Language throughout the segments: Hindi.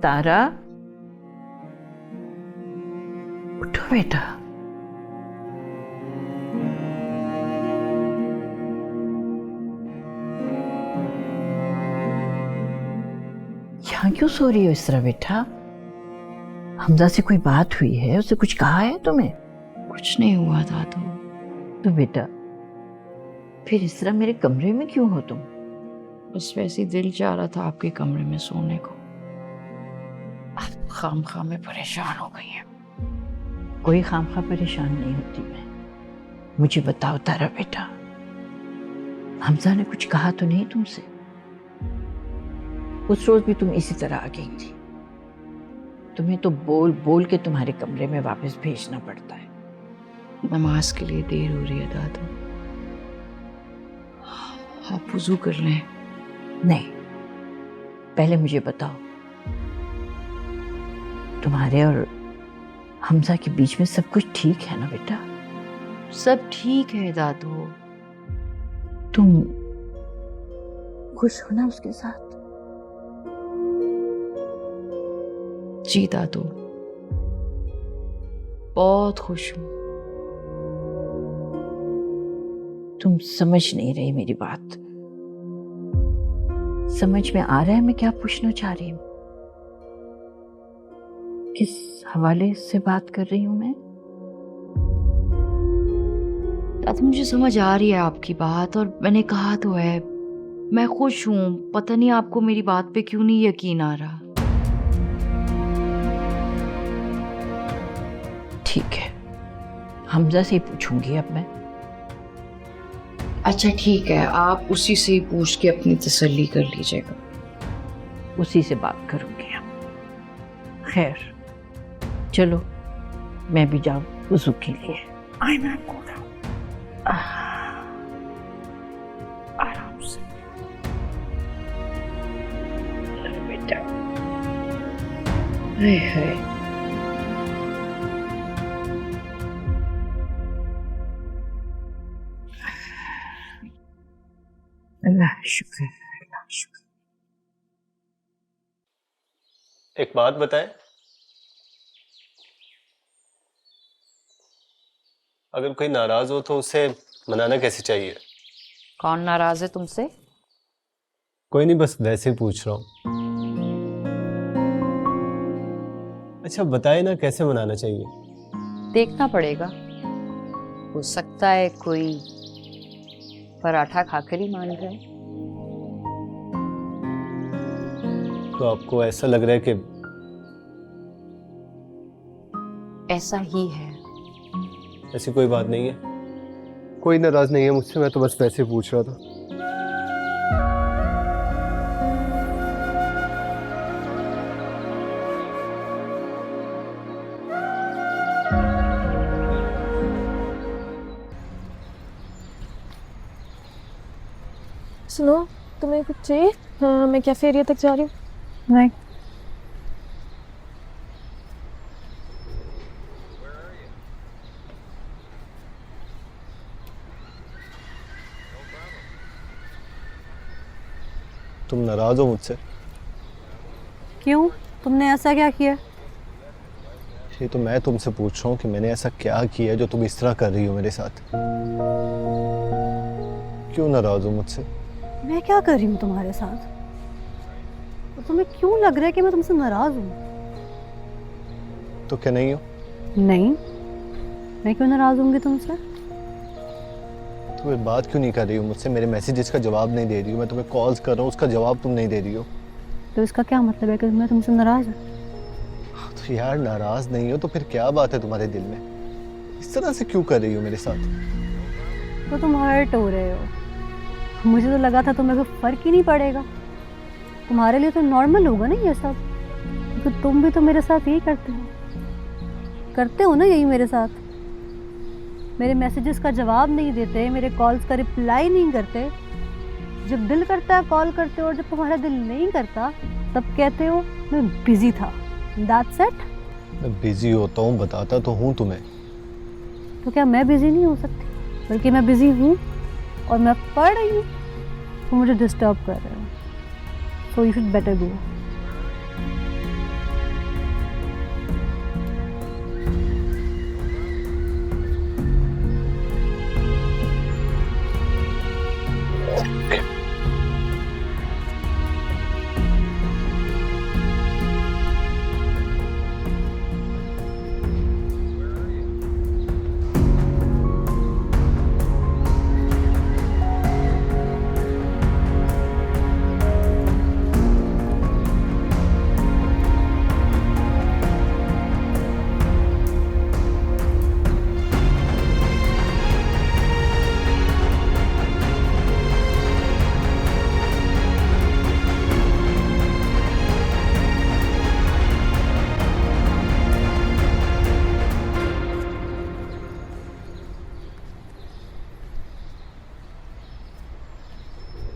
तारा, उठो बेटा। यहाँ क्यों सो रही हो इस तरह बेटा? हमजा से कोई बात हुई है? उसे कुछ कहा है तुम्हें? कुछ नहीं हुआ दादू। तो बेटा फिर इस तरह मेरे कमरे में क्यों हो तुम? बस वैसे ही दिल चाह रहा था आपके कमरे में सोने को। आप खामखा में परेशान हो गई हैं। कोई खामखा परेशान नहीं होती मैं। मुझे बताओ तारा बेटा, हमजा ने कुछ कहा तो नहीं तुमसे? उस रोज भी तुम इसी तरह आ गई थी। तुम्हें तो बोल बोल के तुम्हारे कमरे में वापस भेजना पड़ता है। नमाज के लिए देर हो रही है दादू, आप वुजू कर लें। नहीं, पहले मुझे बताओ, तुम्हारे और हमजा के बीच में सब कुछ ठीक है ना बेटा? सब ठीक है दादू। तुम खुश हो ना उसके साथ? जी दादू, बहुत खुश हूं। तुम समझ नहीं रही मेरी बात। समझ में आ रहा है मैं क्या पूछना चाह रही हूं? किस हवाले से बात कर रही हूं मैं? दादू मुझे समझ आ रही है आपकी बात, और मैंने कहा तो है मैं खुश हूं। पता नहीं आपको मेरी बात पे क्यों नहीं यकीन आ रहा। ठीक है, हमजा से ही पूछूंगी अब मैं। अच्छा ठीक है, आप उसी से ही पूछ के अपनी तसल्ली कर लीजिएगा। उसी से बात करूंगी हम। खैर चलो, मैं भी जाऊं वुजू के लिए। आई मैं आराम से। अरे बेटा, है अल्लाह शुक्र, अल्लाह शुक्र। एक बात बताएं, अगर कोई नाराज हो तो उसे मनाना कैसे चाहिए? कौन नाराज है तुमसे? कोई नहीं, बस वैसे ही पूछ रहा हूँ। अच्छा बताए ना, कैसे मनाना चाहिए? देखना पड़ेगा, हो सकता है कोई पराठा खाकर ही मान जाए। तो आपको ऐसा लग रहा है कि ऐसा ही है। ऐसी कोई बात नहीं है? कोई नाराज नहीं है मुझसे, मैं तो बस वैसे ही पूछ रहा था। सुनो, तुम्हें कुछ चाहिए? हाँ, मैं कैफे एरिया तक जा रही हूँ। नहीं, तुम नाराज हो मुझसे? क्यों? तुमने ऐसा क्या किया? ये तो मैं तुमसे पूछ रहा हूँ कि मैंने ऐसा क्या किया जो तुम इस तरह कर रही हो मेरे साथ? क्यों नाराज हो मुझसे? मैं क्या कर रही हूँ तुम्हारे साथ? और तुम्हें क्यों लग रहा है कि मैं तुमसे नाराज हूँ? तो क्या नहीं हो? नहीं, मैं क्यों नाराज होंगी तुमसे? तुम एक बात क्यों नहीं कर रही हो मुझसे? मेरे मैसेजेस का जवाब नहीं दे रही हो, मैं तुम्हें कॉल्स कर रहा हूँ, उसका जवाब तुम नहीं दे रही हो। तो इसका क्या मतलब है कि मैं तुमसे नाराज हूँ? तो यार नाराज नहीं हो तो फिर क्या बात है तुम्हारे दिल में? इस तरह से क्यों कर रही हो मेरे साथ? तो तुम हर्ट हो रहे हो। मुझे तो लगा था तुम्हें कोई फर्क ही नहीं पड़ेगा। तुम्हारे लिए तो नॉर्मल होगा ना ये सब, तो तुम भी तो मेरे साथ यही करते हो ना, यही मेरे साथ। मेरे मैसेजेस का जवाब नहीं देते, मेरे कॉल्स का रिप्लाई नहीं करते। जब दिल करता है कॉल करते हो, और जब तुम्हारा दिल नहीं करता तब कहते हो मैं बिजी था। That's it. मैं बिजी होता हूँ, बताता तो हूँ तुम्हें। तो क्या मैं बिजी नहीं हो सकती? बल्कि मैं बिजी हूँ और मैं पढ़ रही हूँ, तो मुझे डिस्टर्ब कर रहे हो। सो यू शुड बेटर गो।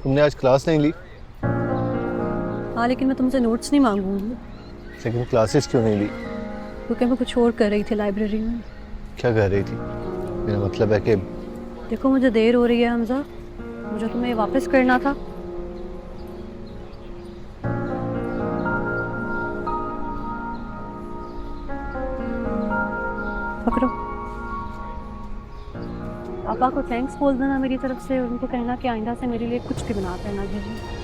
तुमने आज क्लास नहीं ली? हाँ, लेकिन मैं तुमसे नोट्स नहीं मांगूंगी, लेकिन क्लासेस क्यों नहीं ली? क्योंकि मैं कुछ और कर रही थी लाइब्रेरी में। क्या कर रही थी? मेरा मतलब है कि देखो मुझे देर हो रही है हमजा, मुझे तुम्हें वापस करना था। पकड़ो। पापा को थैंक्स बोल देना मेरी तरफ से, उनको कहना कि आइंदा से मेरे लिए कुछ भी बनाते हैं ना दीजिए।